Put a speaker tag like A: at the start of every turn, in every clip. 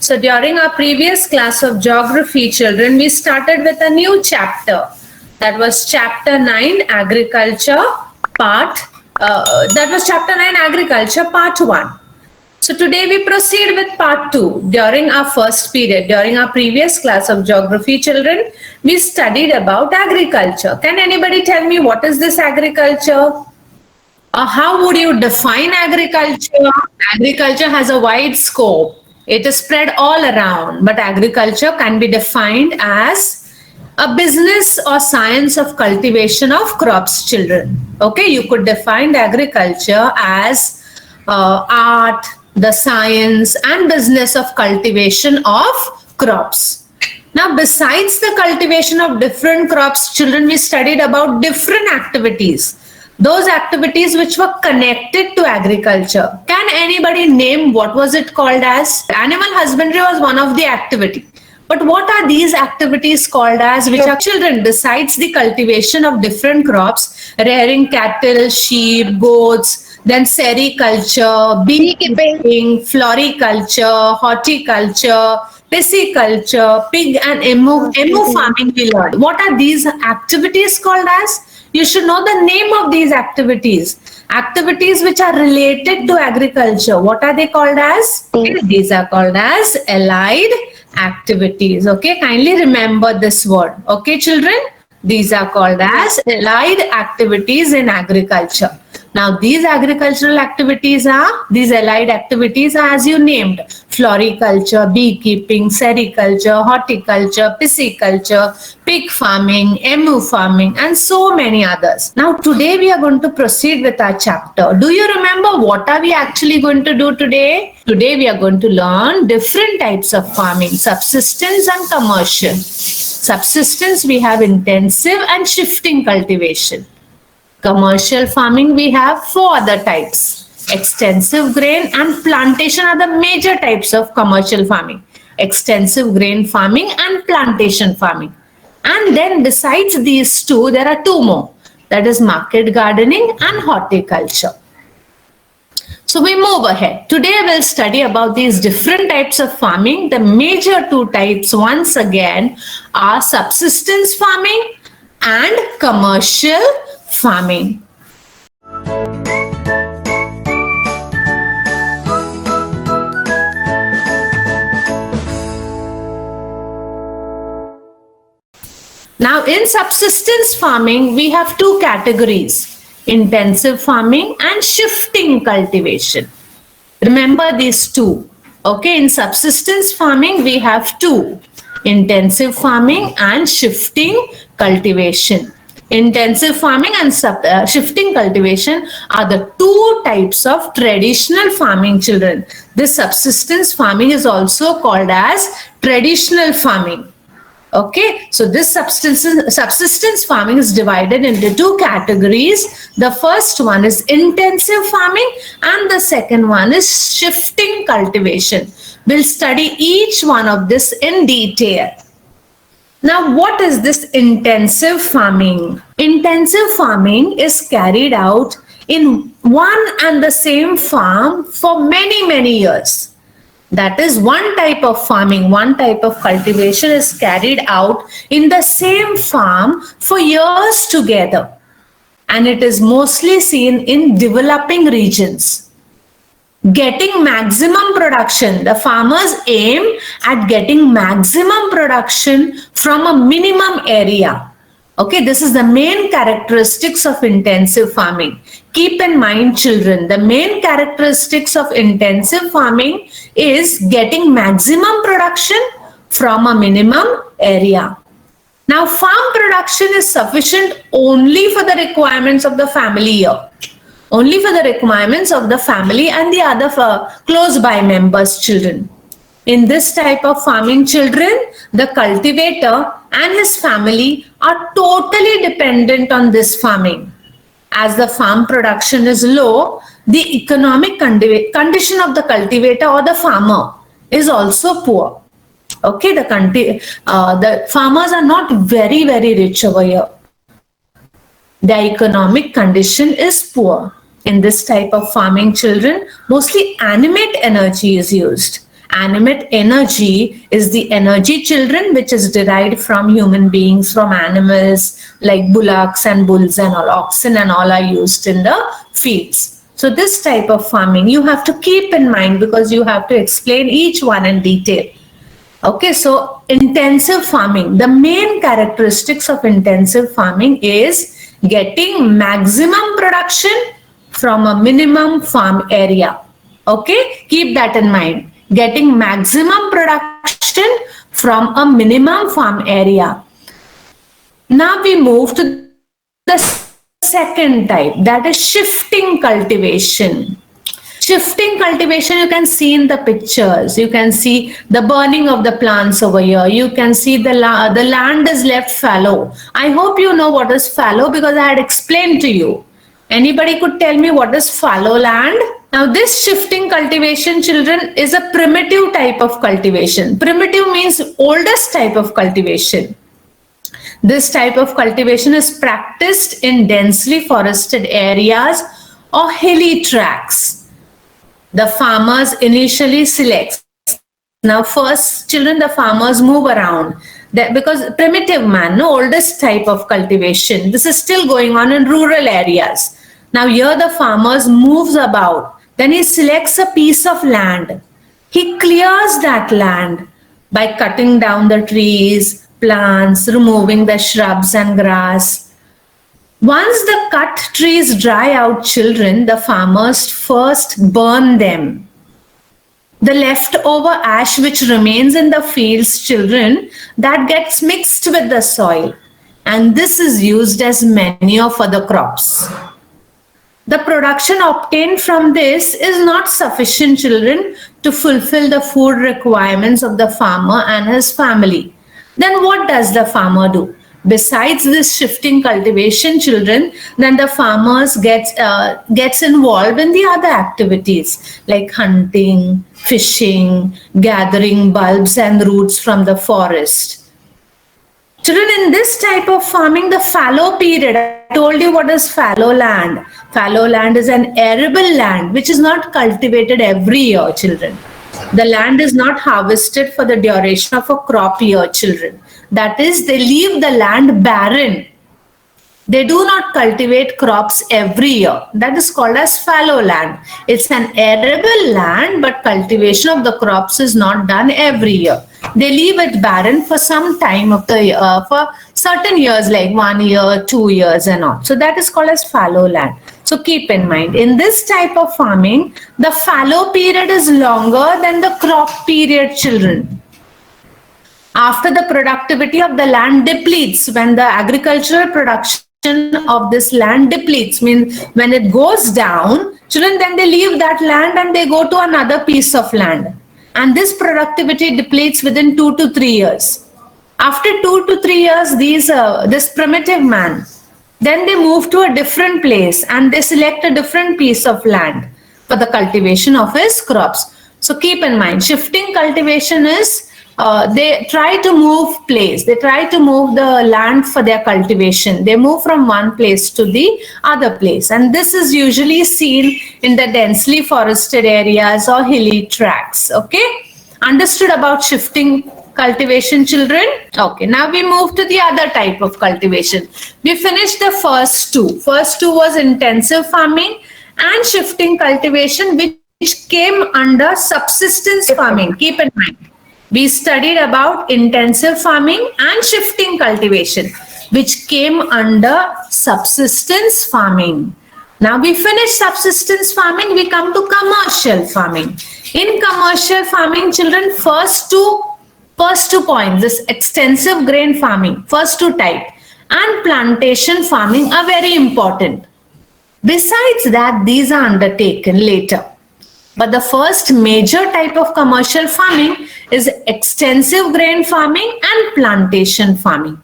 A: So during our previous class of geography, children, we started with a new chapter. That was chapter 9, agriculture, part, that was chapter 9, agriculture, part 1. So today we proceed with part 2. During our first period, during our previous class of geography, children, we studied about agriculture. Can anybody tell me what is this agriculture? How would you define agriculture? Agriculture has a wide scope. It is spread all around, but agriculture can be defined as a business or science of cultivation of crops, children. Okay, you could define agriculture as art, the science and business of cultivation of crops. Now, besides the cultivation of different crops, children, we studied about different activities. Those activities which were connected to agriculture. Can anybody name what was it called as? Animal husbandry was one of the activity. But what are these activities called as, which are children, besides the cultivation of different crops, rearing cattle, sheep, goats, then sericulture, beekeeping, floriculture, horticulture, pisciculture, pig and emu farming we learned. What are these activities called as? You should know the name of these activities. Activities which are related to agriculture. What are they called as? These are called as allied activities. Okay, kindly remember this word. Okay, children? These are called as allied activities in agriculture. Now, these agricultural activities are, these allied activities are as you named, floriculture, beekeeping, sericulture, horticulture, pisciculture, pig farming, emu farming, and so many others. Now, today we are going to proceed with our chapter. Do you remember what are we actually going to do today? Today we are going to learn different types of farming, subsistence and commercial. Subsistence, we have intensive and shifting cultivation. Commercial farming, we have 4 other types. Extensive grain and plantation are the major types of commercial farming. Extensive grain farming and plantation farming. And then besides these 2, there are 2 more. That is market gardening and horticulture. So we move ahead. Today we'll study about these different types of farming. The major 2 types once again are subsistence farming and commercial farming. Now, in subsistence farming, we have 2 categories, intensive farming and shifting cultivation. Remember these 2. Okay, in subsistence farming, we have 2, intensive farming and shifting cultivation. Intensive farming and shifting cultivation are the 2 types of traditional farming, children. This subsistence farming is also called as traditional farming. Okay, so this subsistence farming is divided into 2 categories. The first one is intensive farming and the second one is shifting cultivation. We'll study each one of this in detail. Now, what is this intensive farming? Intensive farming is carried out in one and the same farm for many, many years. That is, one type of farming, one type of cultivation is carried out in the same farm for years together. And it is mostly seen in developing regions. Getting maximum production. The farmers aim at getting maximum production from a minimum area. Okay, this is the main characteristics of intensive farming. Keep in mind, children, the main characteristics of intensive farming is getting maximum production from a minimum area. Now, farm production is sufficient only for the requirements of the family here. Only for the requirements of the family and the other close by members, children. In this type of farming, children, the cultivator and his family are totally dependent on this farming. As the farm production is low, the economic condition of the cultivator or the farmer is also poor. Okay, the farmers are not very, very rich over here. Their economic condition is poor. In this type of farming, children, mostly animate energy is used. Animate energy is the energy, children, which is derived from human beings, from animals like bullocks and bulls and all, oxen and all are used in the fields. So this type of farming you have to keep in mind because you have to explain each one in detail. Okay, so intensive farming, the main characteristics of intensive farming is getting maximum production from a minimum farm area. Okay, keep that in mind. Getting maximum production from a minimum farm area. Now we move to the second type, that is shifting cultivation. Shifting cultivation you can see in the pictures. You can see the burning of the plants over here. You can see the land is left fallow. I hope you know what is fallow because I had explained to you. Anybody could tell me what is fallow land? Now this shifting cultivation, children, is a primitive type of cultivation. Primitive means oldest type of cultivation. This type of cultivation is practiced in densely forested areas or hilly tracts. The farmers initially select. Now first, children, the farmers move around. Because primitive man, no, oldest type of cultivation. This is still going on in rural areas. Now here the farmers moves about. Then he selects a piece of land. He clears that land by cutting down the trees, plants, removing the shrubs and grass. Once the cut trees dry out, children, the farmers first burn them. The leftover ash which remains in the fields, children, that gets mixed with the soil. And this is used as manure for the crops. The production obtained from this is not sufficient, children, to fulfill the food requirements of the farmer and his family. Then what does the farmer do? Besides this shifting cultivation, children, then the farmers gets involved in the other activities like hunting, fishing, gathering bulbs and roots from the forest. Children, in this type of farming, the fallow period, I told you what is fallow land. Fallow land is an arable land which is not cultivated every year, children. The land is not harvested for the duration of a crop year, children. That is, they leave the land barren. They do not cultivate crops every year. That is called as fallow land. It's an arable land, but cultivation of the crops is not done every year. They leave it barren for some time of the year, for certain years like 1 year, 2 years and all. So that is called as fallow land. So keep in mind, in this type of farming, the fallow period is longer than the crop period, children. After the productivity of the land depletes, when the agricultural production of this land depletes, means when it goes down, children, then they leave that land and they go to another piece of land. And this productivity depletes within 2 to 3 years. After 2 to 3 years, this primitive man, then they move to a different place and they select a different piece of land for the cultivation of his crops. So keep in mind, shifting cultivation is they try to move place. They try to move the land for their cultivation. They move from one place to the other place. And this is usually seen in the densely forested areas or hilly tracts. Okay? Understood about shifting cultivation, children? Okay, now we move to the other type of cultivation. We finished the first two. First two was intensive farming and shifting cultivation, which came under subsistence farming. Keep in mind. We studied about intensive farming and shifting cultivation, which came under subsistence farming. Now we finish subsistence farming, we come to commercial farming. In commercial farming, children, first two points, this extensive grain farming, first two types, and plantation farming are very important. Besides that, these are undertaken later. But the first major type of commercial farming is extensive grain farming and plantation farming.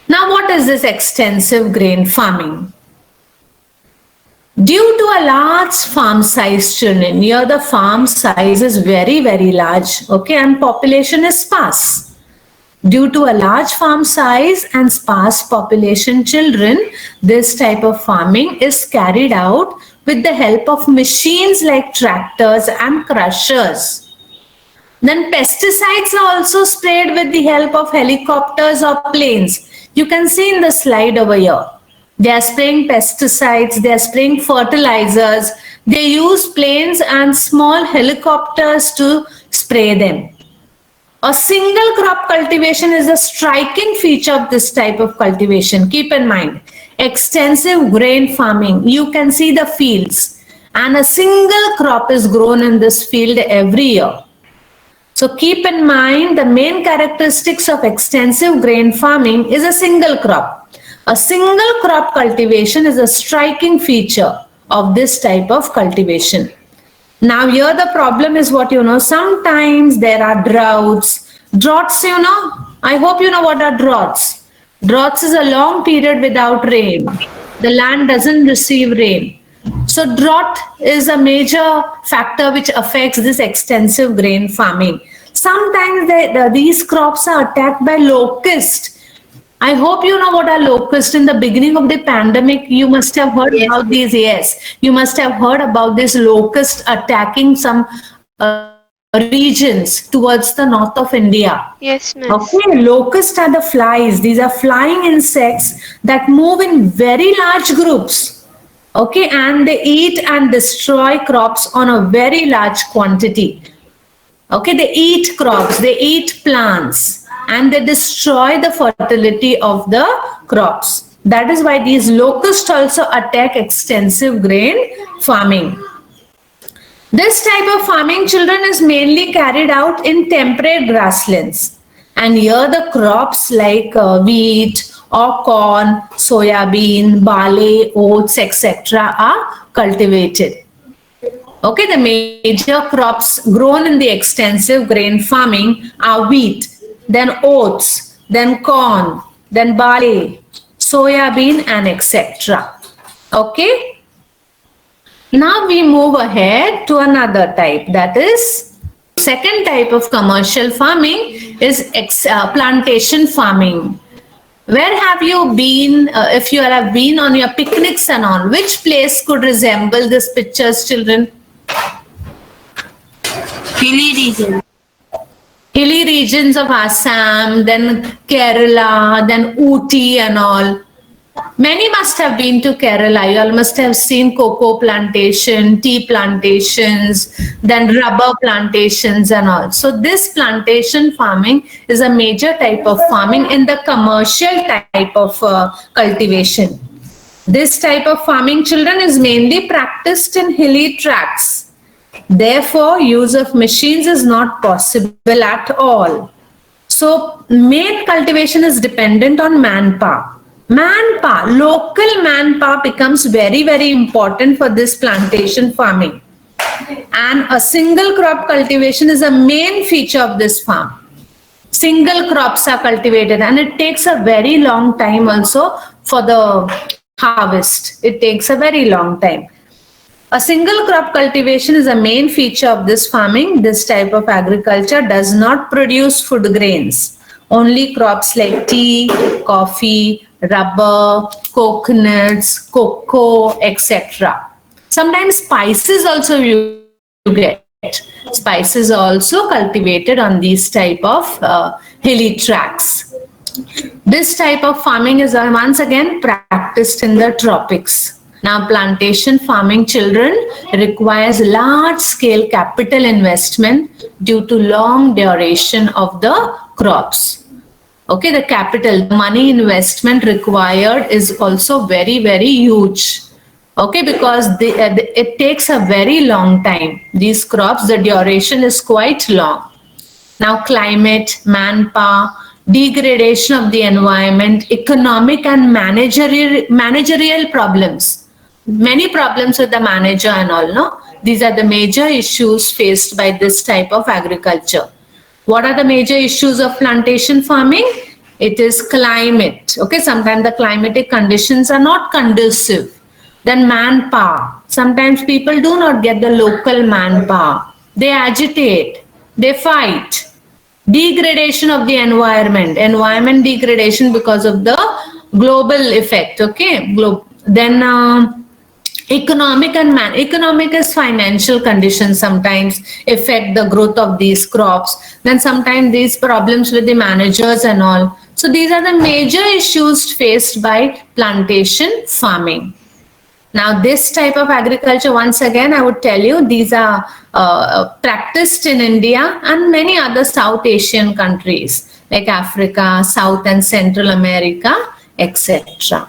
A: Now, what is this extensive grain farming? Due to a large farm size, children, here the farm size is very, very large, okay, and population is sparse. Due to a large farm size and sparse population, children, this type of farming is carried out with the help of machines like tractors and crushers. Then pesticides are also sprayed with the help of helicopters or planes. You can see in the slide over here. They are spraying pesticides, they are spraying fertilizers. They use planes and small helicopters to spray them. A single crop cultivation is a striking feature of this type of cultivation. Keep in mind, extensive grain farming. You can see the fields and a single crop is grown in this field every year. So keep in mind the main characteristics of extensive grain farming is a single crop. A single crop cultivation is a striking feature of this type of cultivation. Now here the problem is what sometimes there are droughts. Droughts, I hope you know what are droughts. Droughts is a long period without rain. The land doesn't receive rain. So drought is a major factor which affects this extensive grain farming. Sometimes these crops are attacked by locusts. I hope you know what are locusts. In the beginning of the pandemic, you must have heard about these. Yes, you must have heard about this locust attacking some regions towards the north of India.
B: Yes, ma'am.
A: Okay, locusts are the flies. These are flying insects that move in very large groups. Okay, and they eat and destroy crops on a very large quantity. Okay, they eat crops, they eat plants, and they destroy the fertility of the crops. That is why these locusts also attack extensive grain farming. This type of farming, children, is mainly carried out in temperate grasslands. And here the crops like wheat or corn, soya bean, barley, oats, etc. are cultivated. Okay, the major crops grown in the extensive grain farming are wheat, then oats, then corn, then barley, soya bean, and etc. Okay. Now we move ahead to another type, that is second type of commercial farming is plantation farming. Where have you been, if you have been on your picnics and all, which place could resemble this pictures, children?
C: Hilly region.
A: Hilly regions of Assam, then Kerala, then Ooty and all. Many must have been to Kerala. You all must have seen cocoa plantation, tea plantations, then rubber plantations and all. So this plantation farming is a major type of farming in the commercial type of cultivation. This type of farming, children, is mainly practiced in hilly tracts. Therefore, use of machines is not possible at all. So main cultivation is dependent on manpower. Manpower, local manpower becomes very, very important for this plantation farming. And a single crop cultivation is a main feature of this farm. Single crops are cultivated and it takes a very long time also for the harvest. It takes a very long time. A single crop cultivation is a main feature of this farming. This type of agriculture does not produce food grains. Only crops like tea, coffee, rubber, coconuts, cocoa, etc. Sometimes spices also you get. Spices are also cultivated on these type of hilly tracts. This type of farming is once again practiced in the tropics. Now, plantation farming, children, requires large-scale capital investment due to long duration of the crops. Okay, the capital, money investment required is also very, very huge. Okay, because it takes a very long time. These crops, the duration is quite long. Now, climate, manpower, degradation of the environment, economic and managerial problems. Many problems with the manager and all, no? These are the major issues faced by this type of agriculture. What are the major issues of plantation farming? It is climate. Okay, sometimes the climatic conditions are not conducive. Then manpower. Sometimes people do not get the local manpower. They agitate. They fight. Degradation of the environment. Environment degradation because of the global effect. Okay. Then Economic is financial conditions sometimes affect the growth of these crops. Then sometimes these problems with the managers and all. So these are the major issues faced by plantation farming. Now, this type of agriculture, once again, I would tell you, these are practiced in India and many other South Asian countries like Africa, South and Central America, etc.